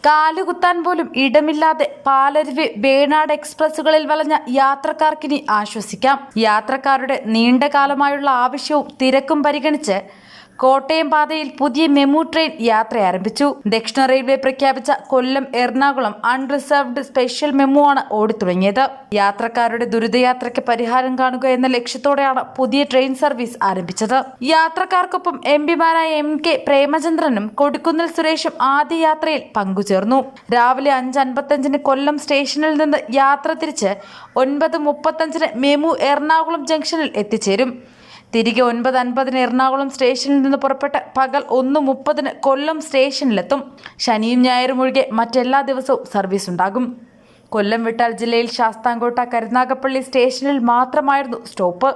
കാലുകുത്താൻ പോലും ഇടമില്ലാതെ പാലരുവി വേണാട് എക്സ്പ്രസുകളിൽ വളഞ്ഞ യാത്രക്കാർക്കിനി ആശ്വസിക്കാം. യാത്രക്കാരുടെ നീണ്ടകാലമായുള്ള ആവശ്യവും തിരക്കും പരിഗണിച്ച് കോട്ടയം പാതയിൽ പുതിയ മെമു ട്രെയിൻ യാത്ര ആരംഭിച്ചു. ദക്ഷിണ റെയിൽവേ പ്രഖ്യാപിച്ച Kollam Ernakulam unreserved special MEMU ആണ് ഓടിത്തുടങ്ങിയത്. യാത്രക്കാരുടെ ദുരിതയാത്രയ്ക്ക് പരിഹാരം കാണുക എന്ന ലക്ഷ്യത്തോടെയാണ് പുതിയ ട്രെയിൻ സർവീസ് ആരംഭിച്ചത്. യാത്രക്കാർക്കൊപ്പം എംപിമാരായ MK പ്രേമചന്ദ്രനും കൊടിക്കുന്നിൽ സുരേഷും ആദ്യ യാത്രയിൽ പങ്കുചേർന്നു. രാവിലെ 5:55 കൊല്ലം സ്റ്റേഷനിൽ നിന്ന് യാത്ര തിരിച്ച് 9:35 മെമു എറണാകുളം ജംഗ്ഷനിൽ എത്തിച്ചേരും. തിരികെ 9:50 എറണാകുളം സ്റ്റേഷനിൽ നിന്ന് പുറപ്പെട്ട് പകൽ 1:30 കൊല്ലം സ്റ്റേഷനിലെത്തും. ശനിയും ഞായറും ഒഴികെ മറ്റെല്ലാ ദിവസവും സർവീസ് ഉണ്ടാകും. കൊല്ലം വിട്ടാൽ ജില്ലയിൽ ശാസ്താംകോട്ട കരുനാഗപ്പള്ളി സ്റ്റേഷനിൽ മാത്രമായിരുന്നു സ്റ്റോപ്പ്.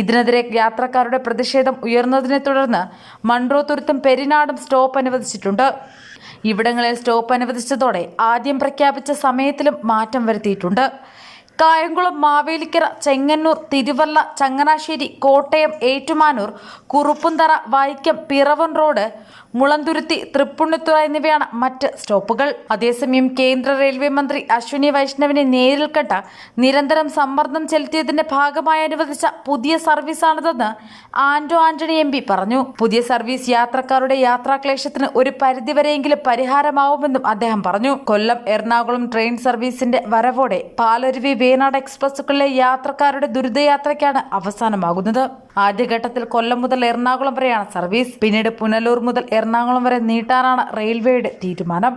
ഇതിനെതിരെ യാത്രക്കാരുടെ പ്രതിഷേധം ഉയർന്നതിനെ തുടർന്ന് മൺട്രോത്തുരുത്തും പെരിനാടും സ്റ്റോപ്പ് അനുവദിച്ചിട്ടുണ്ട്. ഇവിടങ്ങളിൽ സ്റ്റോപ്പ് അനുവദിച്ചതോടെ ആദ്യം പ്രഖ്യാപിച്ച സമയത്തിലും മാറ്റം വരുത്തിയിട്ടുണ്ട്. കായംകുളം, മാവേലിക്കര, ചെങ്ങന്നൂർ, തിരുവല്ല, ചങ്ങനാശ്ശേരി, കോട്ടയം, ഏറ്റുമാനൂർ, കുറുപ്പുന്തറ, വൈക്കം, പിറവം റോഡ്, മുളന്തുരുത്തി, തൃപ്പുണിത്തുറ എന്നിവയാണ് മറ്റ് സ്റ്റോപ്പുകൾ. അതേസമയം കേന്ദ്ര റെയിൽവേ മന്ത്രി അശ്വിനി വൈഷ്ണവിനെ നേരിൽ കണ്ട നിരന്തരം സമ്മർദ്ദം ചെലുത്തിയതിന്റെ ഭാഗമായി അനുവദിച്ച പുതിയ സർവീസാണിതെന്ന് ആന്റണി MP പറഞ്ഞു. പുതിയ സർവീസ് യാത്രക്കാരുടെ യാത്രാക്ലേശത്തിന് ഒരു പരിധിവരെയെങ്കിലും പരിഹാരമാവുമെന്നും അദ്ദേഹം പറഞ്ഞു. കൊല്ലം എറണാകുളം ട്രെയിൻ സർവീസിന്റെ വരവോടെ പാലരുവി വേണാട് എക്സ്പ്രസുകളിലെ യാത്രക്കാരുടെ ദുരിതയാത്രയ്ക്കാണ് അവസാനമാകുന്നത്. ആദ്യഘട്ടത്തിൽ കൊല്ലം മുതൽ എറണാകുളം വരെയാണ് സർവീസ്. പിന്നീട് പുനലൂർ മുതൽ എറണാകുളം വരെ നീട്ടാനാണ് റെയിൽവേയുടെ തീരുമാനം.